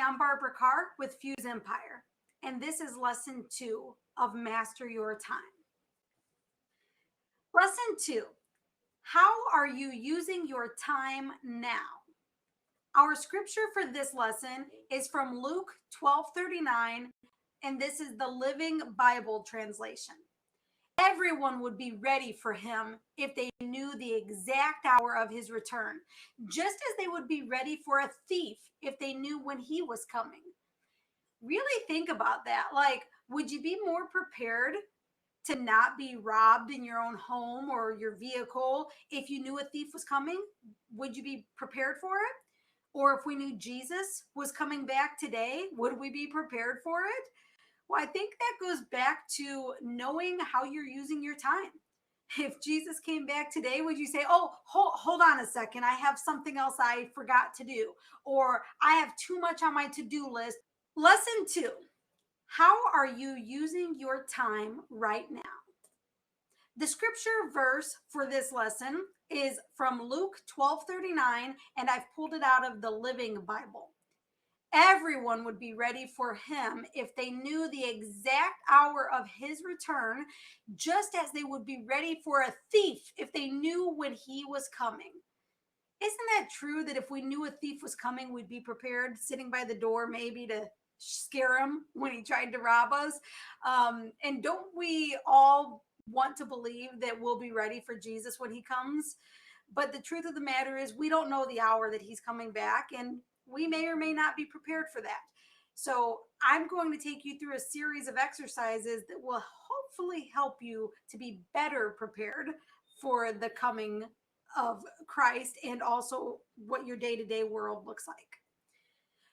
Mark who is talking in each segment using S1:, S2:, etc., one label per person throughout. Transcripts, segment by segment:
S1: I'm Barbara Carr with 𝗕𝗔𝗥𝗕𝗢, and this is lesson 2 of Master Your Time. Lesson 2, how are you using your time now? Our scripture for this lesson is from Luke 12:39, and this is the Living Bible translation. Everyone would be ready for him if they knew the exact hour of his return, just as they would be ready for a thief if they knew when he was coming. Really think about that. Like, would you be more prepared to not be robbed in your own home or your vehicle if you knew a thief was coming? Would you be prepared for it? Or if we knew Jesus was coming back today, would we be prepared for it? Well, I think that goes back to knowing how you're using your time. If Jesus came back today, would you say, oh, hold on a second, I have something else I forgot to do, or I have too much on my to-do list? Lesson 2, how are you using your time right now? The scripture verse for this lesson is from Luke 12:39, and I've pulled it out of the Living Bible. Everyone would be ready for him if they knew the exact hour of his return, just as they would be ready for a thief if they knew when he was coming. Isn't that true that if we knew a thief was coming, we'd be prepared, sitting by the door maybe to scare him when he tried to rob us? And don't we all want to believe that we'll be ready for Jesus when he comes? But the truth of the matter is we don't know the hour that he's coming back, and we may or may not be prepared for that. So I'm going to take you through a series of exercises that will hopefully help you to be better prepared for the coming of Christ and also what your day-to-day world looks like.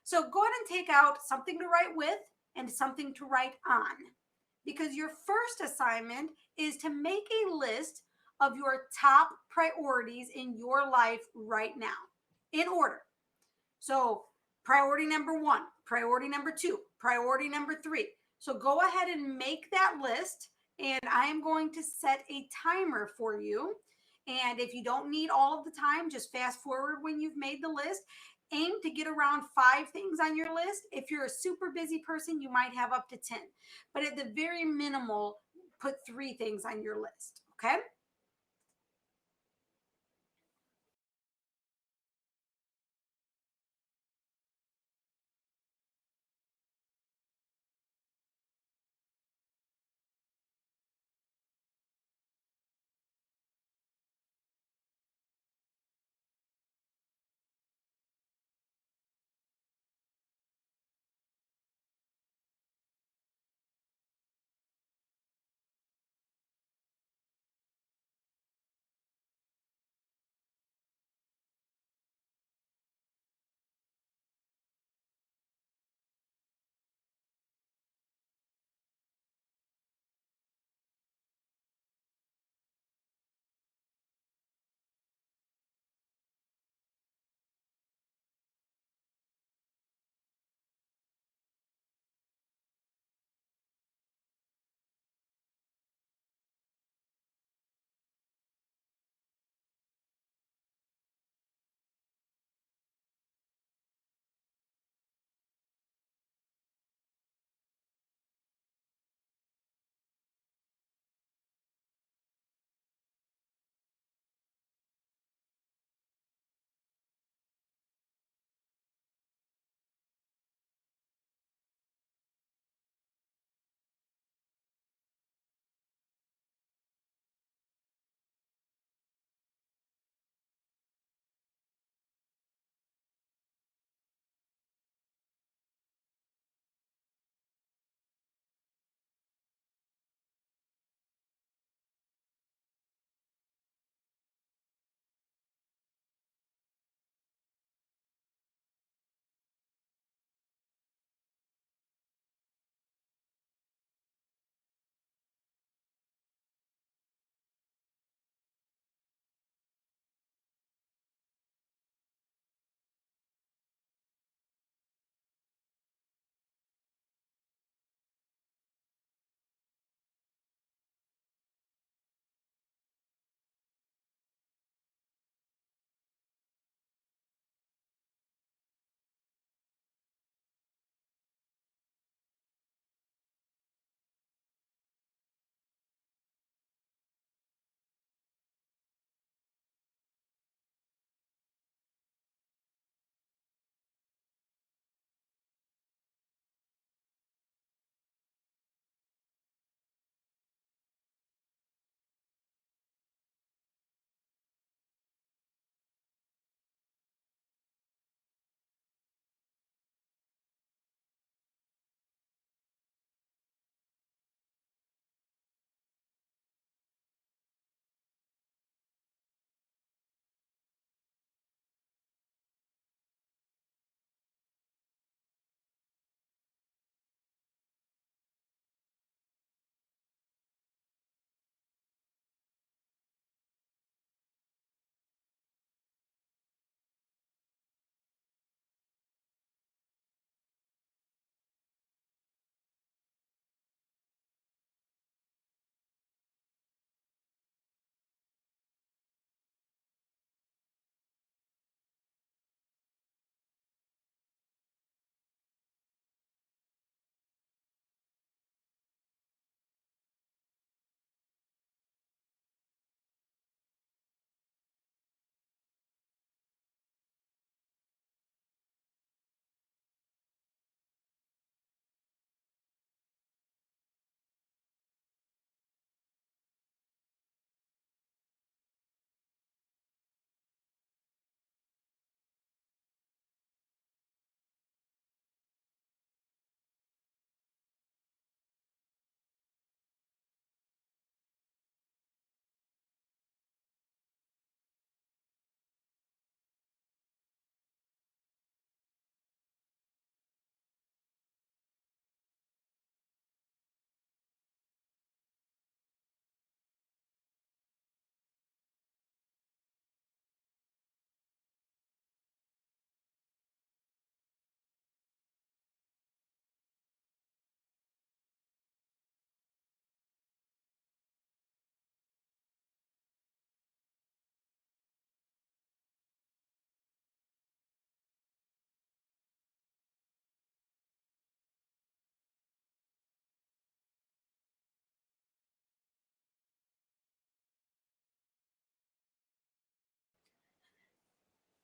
S1: So go ahead and take out something to write with and something to write on, because your first assignment is to make a list of your top priorities in your life right now, in order. So priority number 1, priority number 2, priority number 3. So go ahead and make that list, and I am going to set a timer for you. And if you don't need all of the time, just fast forward when you've made the list. Aim to get around 5 things on your list. If you're a super busy person, you might have up to 10. But at the very minimal, put 3 things on your list, okay?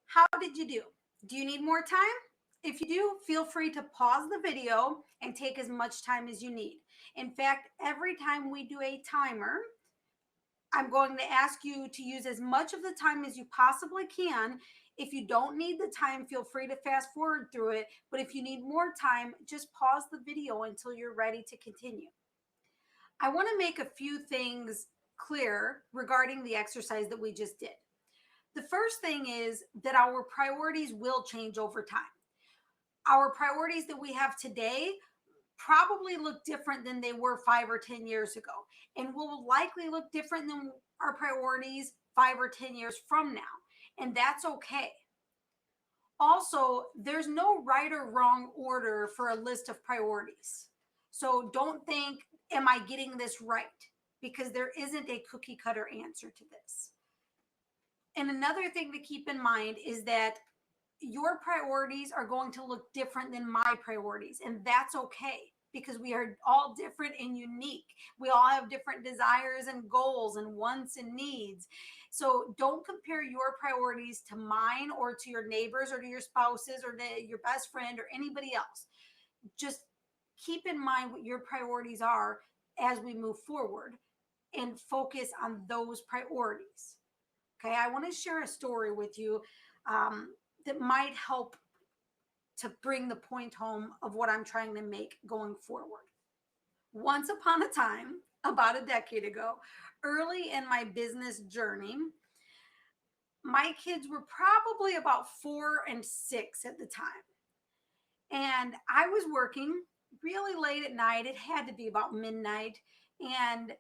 S1: How did you do? Do you need more time? If you do, feel free to pause the video and take as much time as you need. In fact, every time we do a timer, I'm going to ask you to use as much of the time as you possibly can. If you don't need the time, feel free to fast forward through it. But if you need more time, just pause the video until you're ready to continue. I want to make a few things clear regarding the exercise that we just did. The first thing is that our priorities will change over time. Our priorities that we have today probably look different than they were 5 or 10 years ago, and will likely look different than our priorities 5 or 10 years from now, and that's okay. Also, there's no right or wrong order for a list of priorities. So don't think, am I getting this right? Because there isn't a cookie cutter answer to this. And another thing to keep in mind is that your priorities are going to look different than my priorities, and that's okay, because we are all different and unique. We all have different desires and goals and wants and needs. So don't compare your priorities to mine or to your neighbors or to your spouses or to your best friend or anybody else. Just keep in mind what your priorities are as we move forward and focus on those priorities. Okay, I want to share a story with you that might help to bring the point home of what I'm trying to make going forward. Once upon a time, about a decade ago, early in my business journey, my kids were probably about 4 and 6 at the time. And I was working really late at night. It had to be about midnight. And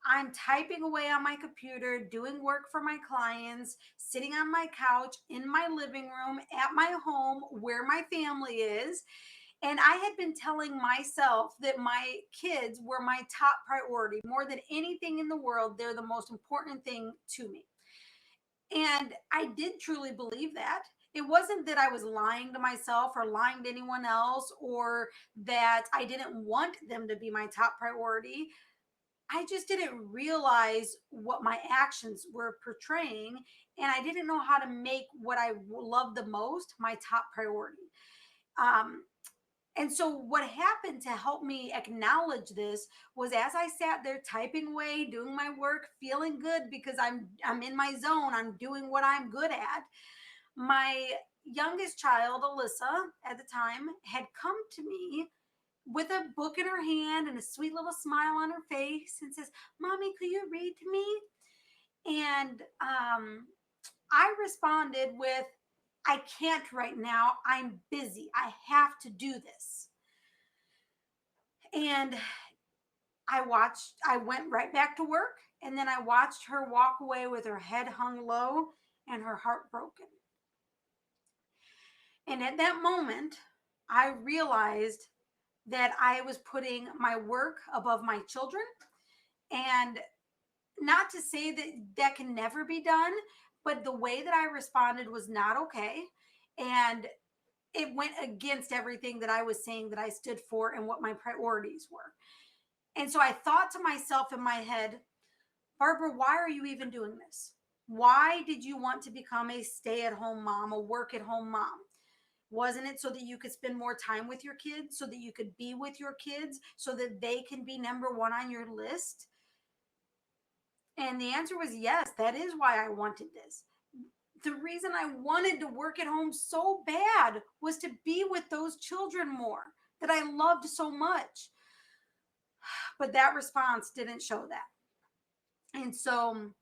S1: I'm typing away on my computer, doing work for my clients, sitting on my couch in my living room at my home where my family is. And I had been telling myself that my kids were my top priority. More than anything in the world, they're the most important thing to me. And I did truly believe that. It wasn't that I was lying to myself or lying to anyone else, or that I didn't want them to be my top priority. I just didn't realize what my actions were portraying, and I didn't know how to make what I love the most my top priority. And so what happened to help me acknowledge this was, as I sat there typing away, doing my work, feeling good because I'm in my zone, I'm doing what I'm good at. My youngest child, Alyssa, at the time, had come to me with a book in her hand and a sweet little smile on her face and says, "Mommy, could you read to me?" And I responded with, "I can't right now. I'm busy. I have to do this." And I went right back to work, and then I watched her walk away with her head hung low and her heart broken. And at that moment, I realized that I was putting my work above my children. And not to say that that can never be done, but the way that I responded was not okay. And it went against everything that I was saying that I stood for and what my priorities were. And so I thought to myself in my head, "Barbara, why are you even doing this? Why did you want to become a stay-at-home mom, a work-at-home mom? Wasn't it so that you could spend more time with your kids, so that you could be with your kids, so that they can be number one on your list?" And the answer was yes, that is why I wanted this. The reason I wanted to work at home so bad was to be with those children more that I loved so much. But that response didn't show that. And so,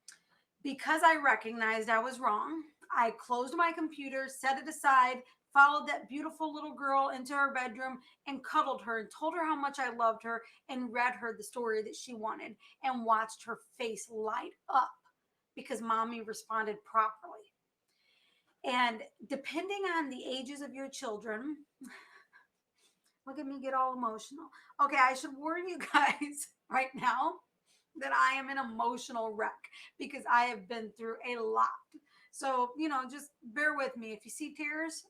S1: because I recognized I was wrong, I closed my computer, set it aside, followed that beautiful little girl into her bedroom and cuddled her and told her how much I loved her and read her the story that she wanted and watched her face light up because mommy responded properly. And depending on the ages of your children, look at me get all emotional. Okay, I should warn you guys right now that I am an emotional wreck because I have been through a lot. So, just bear with me. If you see tears,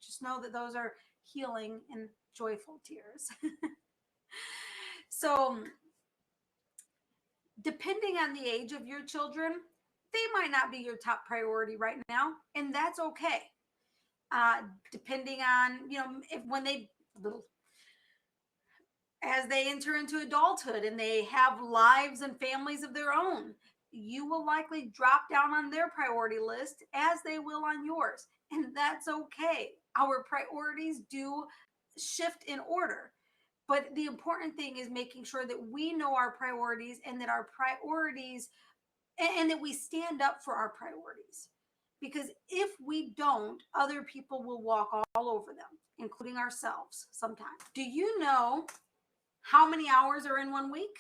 S1: just know that those are healing and joyful tears. So, depending on the age of your children, they might not be your top priority right now, and that's okay. Depending on, if when they little as they enter into adulthood and they have lives and families of their own, you will likely drop down on their priority list as they will on yours. And that's okay. Our priorities do shift in order. But the important thing is making sure that we know our priorities and that our priorities and that we stand up for our priorities. Because if we don't, other people will walk all over them, including ourselves sometimes. Do you know how many hours are in 1 week?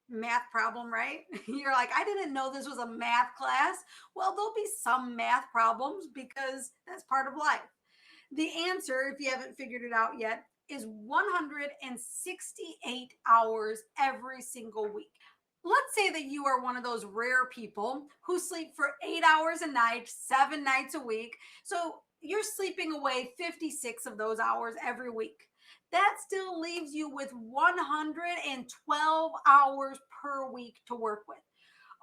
S1: Math problem, right? You're like, I didn't know this was a math class. Well, there'll be some math problems because that's part of life. The answer, if you haven't figured it out yet, is 168 hours every single week. Let's say that you are one of those rare people who sleep for 8 hours a night, 7 nights a week. So you're sleeping away 56 of those hours every week. That still leaves you with 112 hours per week to work with.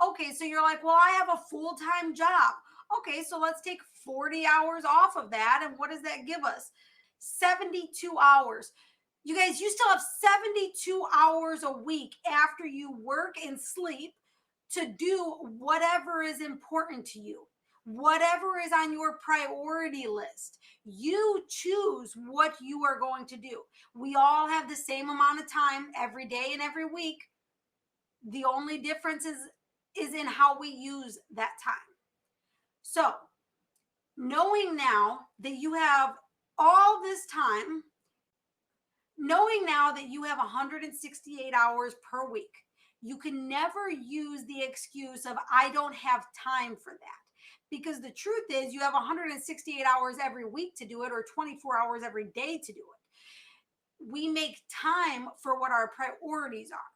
S1: Okay, so you're like, well, I have a full-time job. Okay, so let's take 40 hours off of that. And what does that give us? 72 hours. You guys, you still have 72 hours a week after you work and sleep to do whatever is important to you, whatever is on your priority list. You choose what you are going to do. We all have the same amount of time every day and every week. The only difference is in how we use that time. So, knowing now that you have all this time, knowing now that you have 168 hours per week, you can never use the excuse of, I don't have time for that. Because the truth is, you have 168 hours every week to do it, or 24 hours every day to do it. We make time for what our priorities are.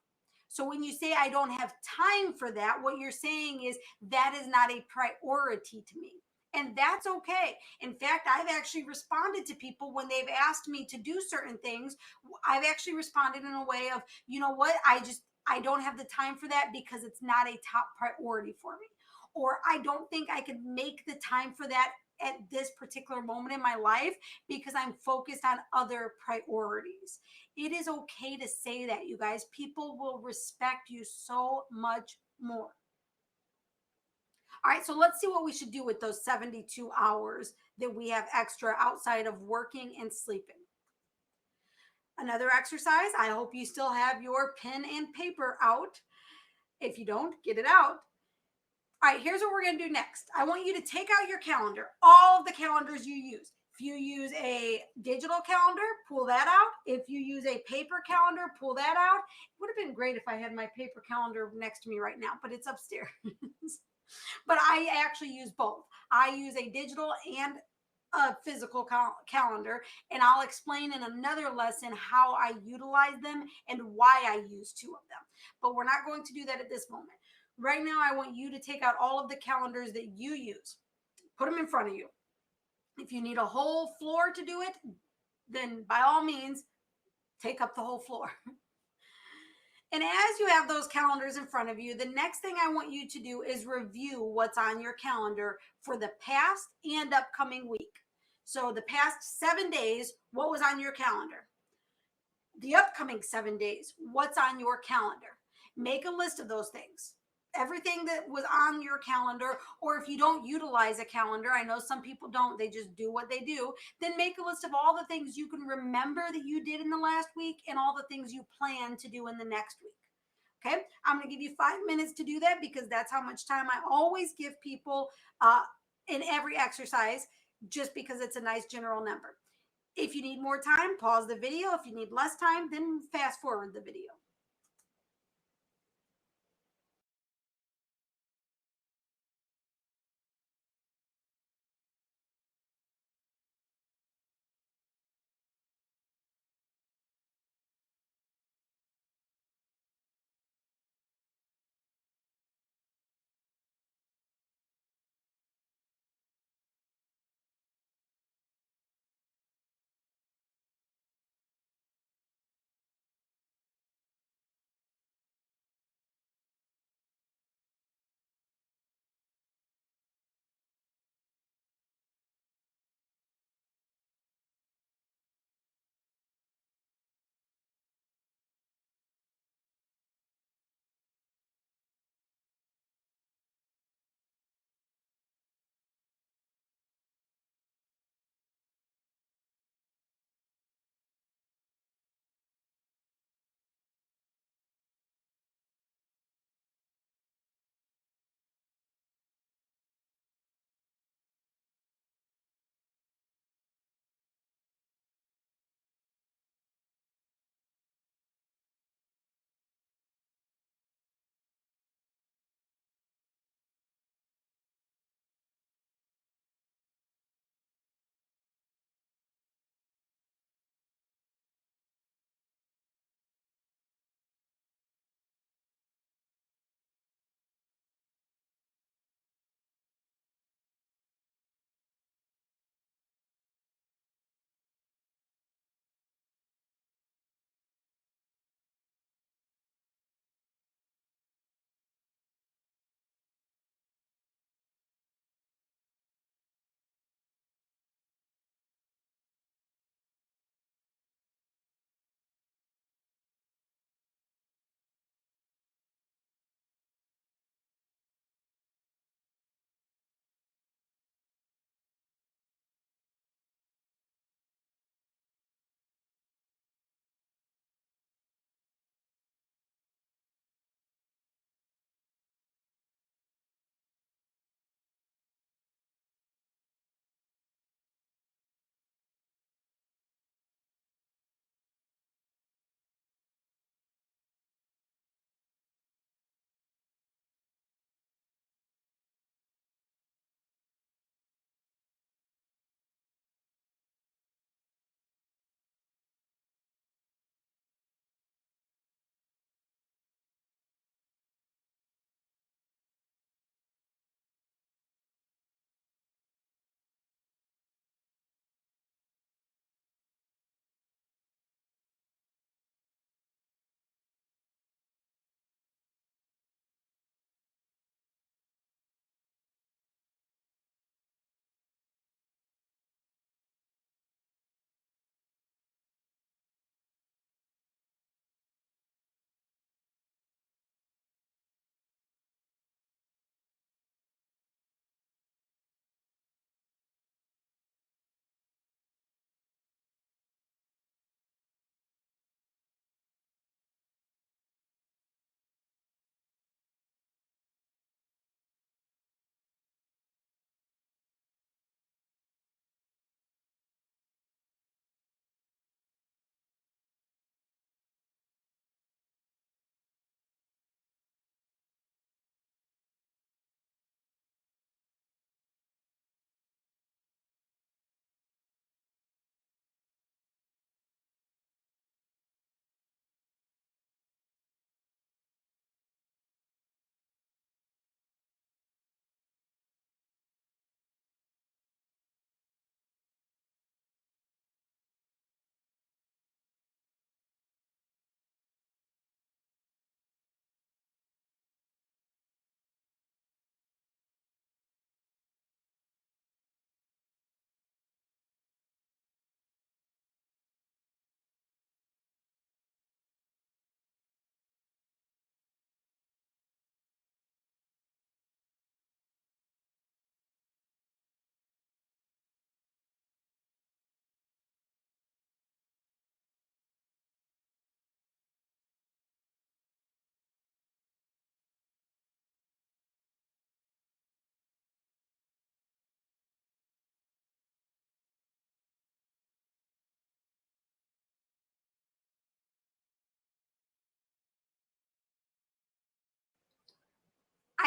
S1: So when you say, I don't have time for that, what you're saying is that is not a priority to me. And that's okay. In fact, I've actually responded to people when they've asked me to do certain things. I've actually responded in a way of, you know what, I don't have the time for that because it's not a top priority for me. Or I don't think I could make the time for that at this particular moment in my life because I'm focused on other priorities. It is okay to say that, you guys. People will respect you so much more. All right, so let's see what we should do with those 72 hours that we have extra outside of working and sleeping. Another exercise, I hope you still have your pen and paper out. If you don't, get it out. All right, here's what we're going to do next. I want you to take out your calendar, all of the calendars you use. If you use a digital calendar, pull that out. If you use a paper calendar, pull that out. It would have been great if I had my paper calendar next to me right now, but it's upstairs. But I actually use both. I use a digital and a physical calendar, and I'll explain in another lesson how I utilize them and why I use two of them. But we're not going to do that at this moment. Right now, I want you to take out all of the calendars that you use. Put them in front of you. If you need a whole floor to do it, then by all means, take up the whole floor. And as you have those calendars in front of you, the next thing I want you to do is review what's on your calendar for the past and upcoming week. So the past 7 days, what was on your calendar? The upcoming 7 days, what's on your calendar? Make a list of those things. Everything that was on your calendar, or if you don't utilize a calendar, I know some people don't, they just do what they do, then make a list of all the things you can remember that you did in the last week and all the things you plan to do in the next week. Okay, I'm going to give you 5 minutes to do that because that's how much time I always give people in every exercise, just because it's a nice general number. If you need more time, pause the video. If you need less time, then fast forward the video.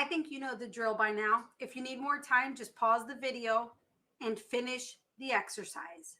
S1: I think you know the drill by now. If you need more time, just pause the video and finish the exercise.